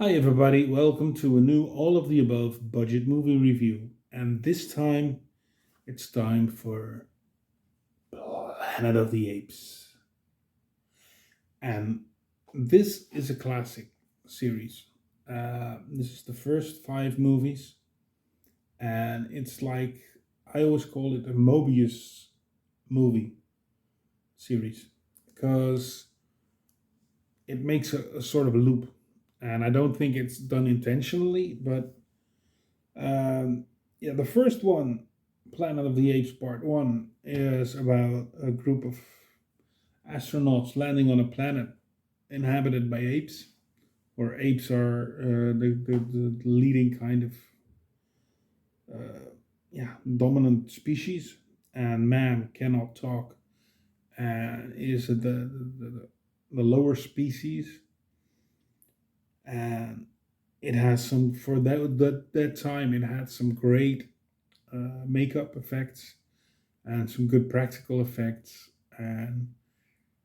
Hi, everybody. Welcome to a new All of the Above budget movie review. And this time, it's time for Planet of the Apes. And this is a classic series. This is the first five movies. And it's like, I always call it a Mobius movie series because it makes a sort of a loop. And I don't think it's done intentionally, but yeah, the first one, Planet of the Apes Part 1, is about a group of astronauts landing on a planet inhabited by apes, where apes are the leading kind of yeah, dominant species, and man cannot talk and is the lower species. And it has some, for that time, it had some great makeup effects and some good practical effects, and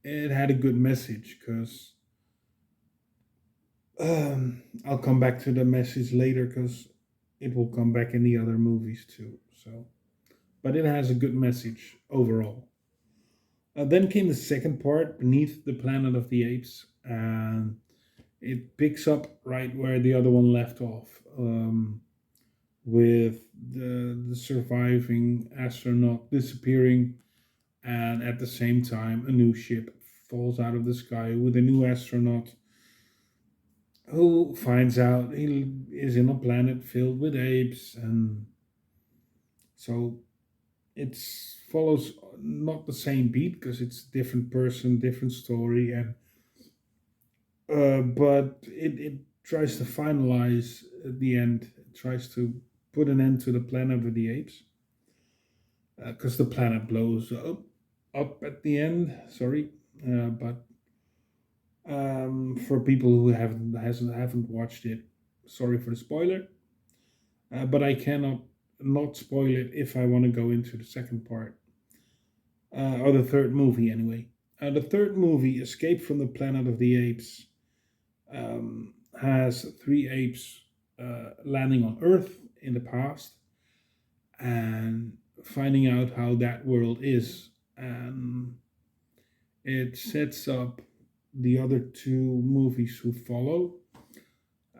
it had a good message because I'll come back to the message later because it will come back in the other movies too. So, but it has a good message overall. Then came the second part, Beneath the Planet of the Apes, and it picks up right where the other one left off, with the surviving astronaut disappearing, and at the same time, a new ship falls out of the sky with a new astronaut who finds out he is in a planet filled with apes, and so it follows not the same beat because it's different person, different story, and but it tries to finalize at the end. It tries to put an end to the Planet of the Apes because the planet blows up at the end. Sorry, but for people who haven't watched it, sorry for the spoiler. But I cannot not spoil it if I want to go into the second part, or the third movie anyway. The third movie, Escape from the Planet of the Apes, has three apes landing on Earth in the past and finding out how that world is. And it sets up the other two movies who follow.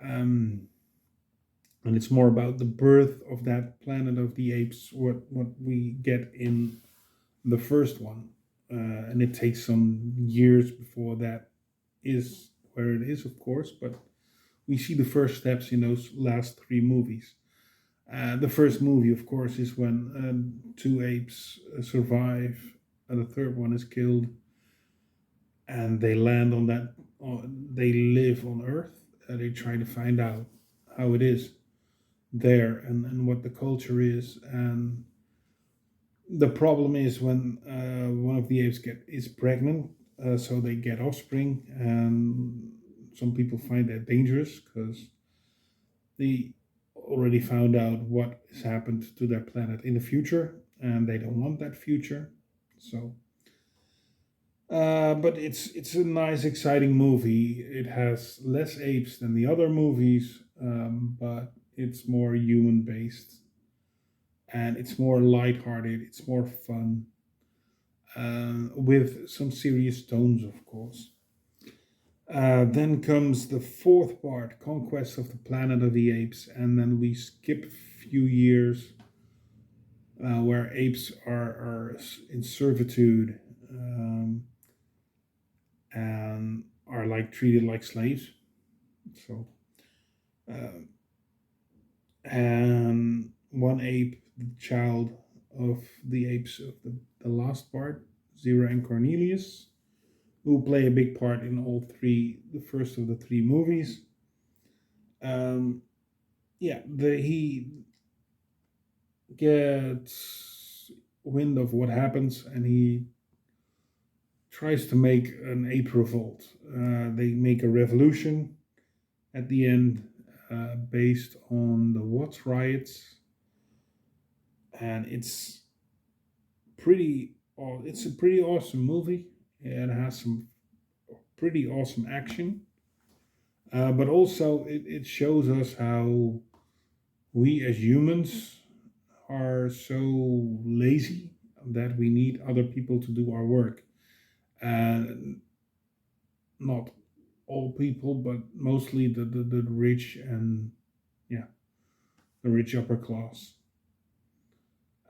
Um, and it's more about the birth of that Planet of the Apes, what we get in the first one, and it takes some years before that is where it is, of course. But we see the first steps in those last three movies. The first movie, of course, is when two apes survive, and the third one is killed, and they land on that. They live on Earth, and they try to find out how it is there, and what the culture is. And the problem is when one of the apes is pregnant, so they get offspring, and some people find that dangerous because they already found out what has happened to their planet in the future, and they don't want that future. So, but it's a nice, exciting movie. It has less apes than the other movies, but it's more human based, and it's more lighthearted. It's more fun, with some serious tones, of course. Then comes the fourth part, Conquest of the Planet of the Apes, and then we skip a few years where apes are in servitude, and are like treated like slaves. So, uh, and one ape, the child of the apes of the last part, Zero and Cornelius, who play a big part in all three, the first of the three movies. Um, yeah, he gets wind of what happens, and he tries to make an ape revolt. They make a revolution at the end, based on the Watts riots, and it's a pretty awesome movie. It has some pretty awesome action. But also, it shows us how we as humans are so lazy that we need other people to do our work. And not all people, but mostly the rich and, yeah, the rich upper class.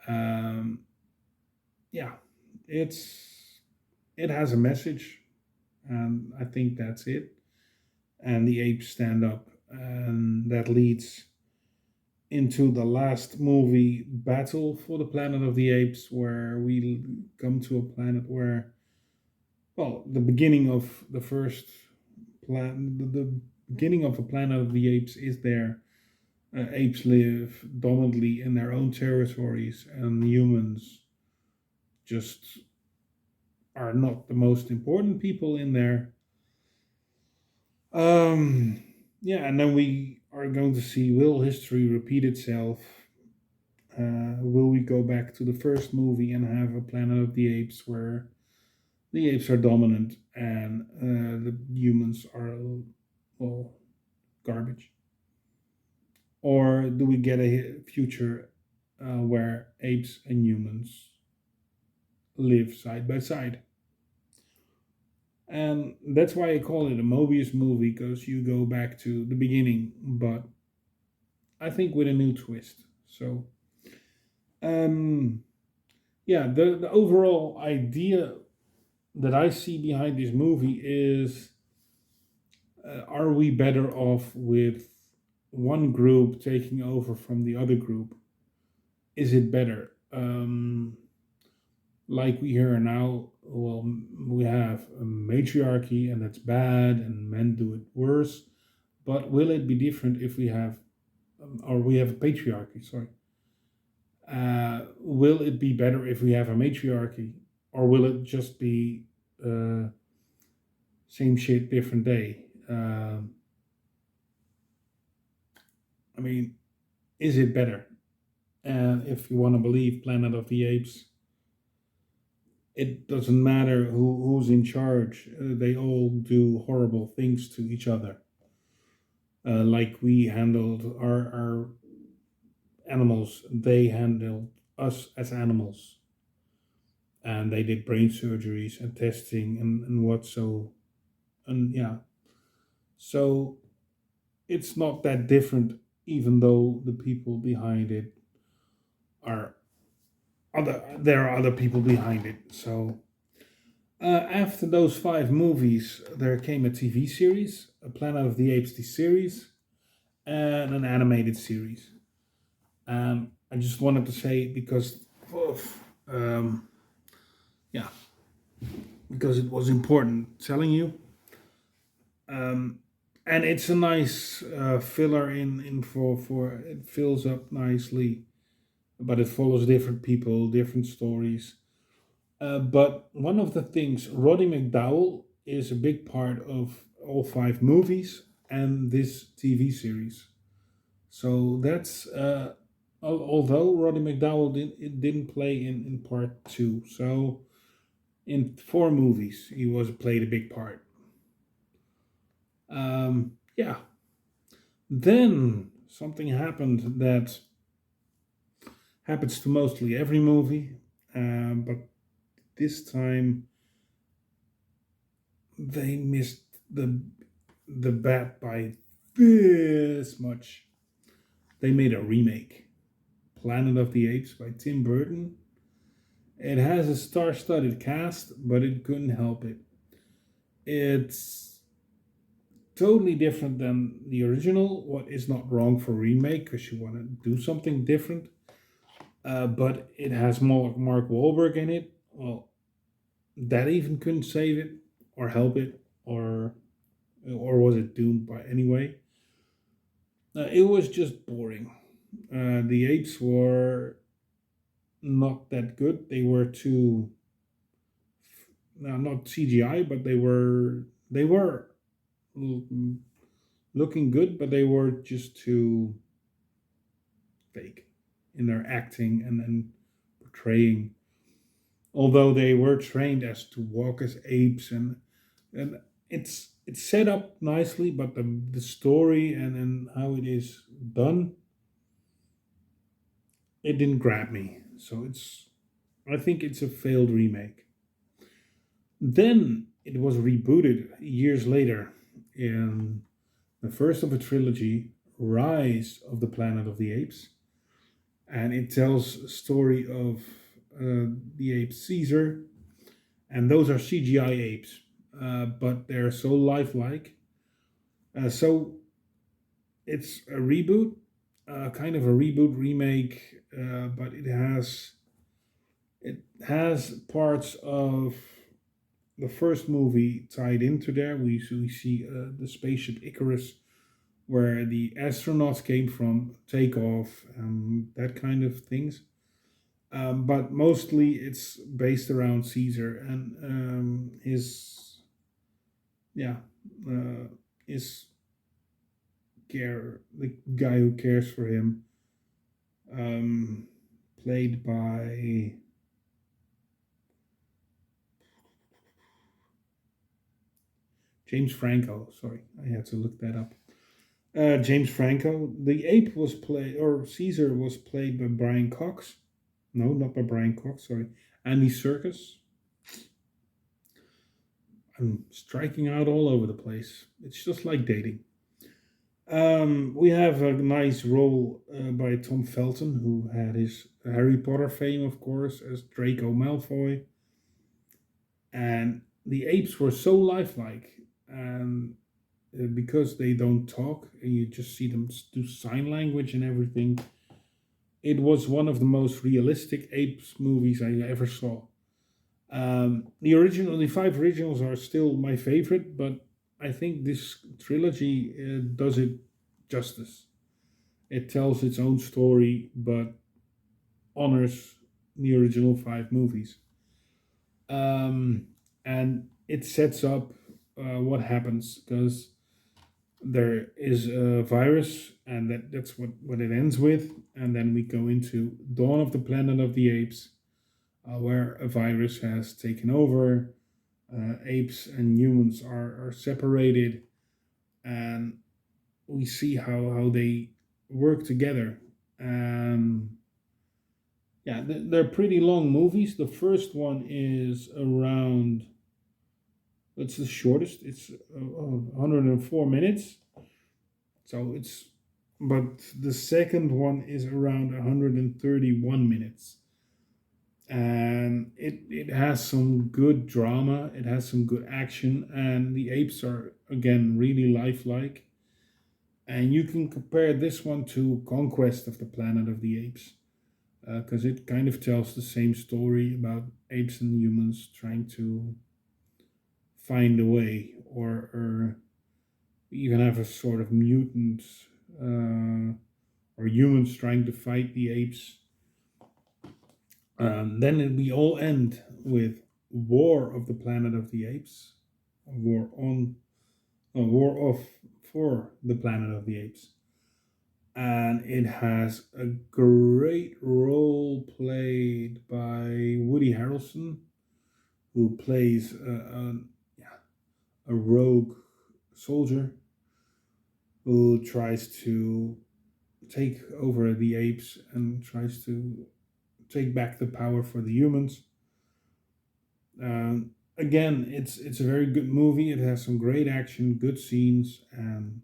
Um, yeah, it's it has a message, and I think that's it. And the apes stand up, and that leads into the last movie, Battle for the Planet of the Apes, where we come to a planet where, well, the beginning of the first plan, the beginning of the Planet of the Apes is there. Apes live dominantly in their own territories, and humans just are not the most important people in there. Um, yeah, and then we are going to see, will history repeat itself? Will we go back to the first movie and have a Planet of the Apes where the apes are dominant and the humans are, well, garbage? Or do we get a future where apes and humans live side by side? And that's why I call it a Mobius movie, because you go back to the beginning, but I think with a new twist. So, um, yeah, the overall idea that I see behind this movie is, are we better off with one group taking over from the other group? Is it better? Like we hear now, well, we have a matriarchy and that's bad, and men do it worse. But will it be different if we have, or we have a patriarchy? Sorry. Will it be better if we have a matriarchy, or will it just be uh, same shit, different day? I mean, is it better? And if you want to believe Planet of the Apes, it doesn't matter who's in charge. They all do horrible things to each other. Like we handled our animals, they handled us as animals. And they did brain surgeries and testing and what so. And yeah, so it's not that different, even though the people behind it are there are other people behind it. So after those five movies, there came a TV series, a Planet of the Apes series, and an animated series. I just wanted to say, because of, yeah, because it was important telling you. Um, and it's a nice filler in for it fills up nicely, but it follows different people, different stories. But one of the things, Roddy McDowell is a big part of all five movies and this TV series. So that's, although Roddy McDowell didn't play in part two. So in four movies, he was played a big part. Yeah. Then something happened that happens to mostly every movie, but this time they missed the bat by this much. They made a remake, Planet of the Apes by Tim Burton. It has a star-studded cast, but it couldn't help it. It's totally different than the original. What is not wrong for remake, because you want to do something different. But it has more Mark Wahlberg in it. Well, that even couldn't save it or help it, or was it doomed by anyway? It was just boring. The apes were not that good. They were too, no, not CGI, but they were looking good, but they were just too fake in their acting and portraying. Although they were trained as to walk as apes, and it's set up nicely, but the story and how it is done, it didn't grab me. So I think it's a failed remake. Then it was rebooted years later in the first of a trilogy, Rise of the Planet of the Apes, and it tells a story of the ape Caesar, and those are CGI apes, but they're so lifelike. So it's a reboot, kind of a reboot remake, but it has parts of the first movie tied into there. We see the spaceship Icarus, where the astronauts came from, takeoff, that kind of things. But mostly it's based around Caesar and his, yeah, uh, his care, the guy who cares for him, um, played by James Franco. Sorry, I had to look that up. James Franco. The ape was played, or Caesar was played by Brian Cox. No, not by Brian Cox. Sorry, Andy Serkis. I'm striking out all over the place. It's just like dating. We have a nice role by Tom Felton, who had his Harry Potter fame, of course, as Draco Malfoy. And the apes were so lifelike, and because they don't talk, and you just see them do sign language and everything, it was one of the most realistic apes movies I ever saw. The five originals are still my favorite, but I think this trilogy does it justice. It tells its own story, but honors the original five movies. And it sets up what happens because there is a virus, and that's what it ends with. And then we go into Dawn of the Planet of the Apes, where a virus has taken over. Apes and humans are separated, and we see how they work together. Yeah, they're pretty long movies. The first one is around, it's the shortest, it's 104 minutes. So but the second one is around 131 minutes. And it has some good drama, it has some good action, and the apes are, again, really lifelike. And you can compare this one to Conquest of the Planet of the Apes, because it kind of tells the same story about apes and humans trying to find a way, or even have a sort of mutant, uh, or humans trying to fight the apes. We all end with War of the Planet of the Apes, War on, War of for the Planet of the Apes, and it has a great role played by Woody Harrelson, who plays yeah, a rogue soldier who tries to take over the apes and tries to take back the power for the humans. Again, it's a very good movie. It has some great action, good scenes, and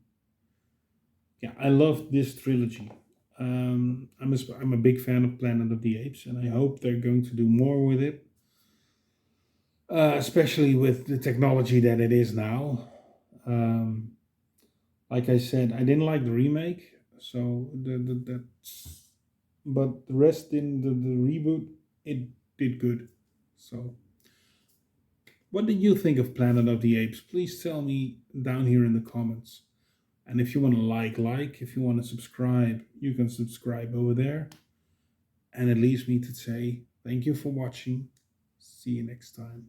yeah, I love this trilogy. I'm a big fan of Planet of the Apes, and I hope they're going to do more with it, especially with the technology that it is now. Um, like I said, I didn't like the remake, so that's, but the rest in the reboot, it did good. So, what did you think of Planet of the Apes? Please tell me down here in the comments. And if you want to like. If you want to subscribe, you can subscribe over there. And it leaves me to say thank you for watching. See you next time.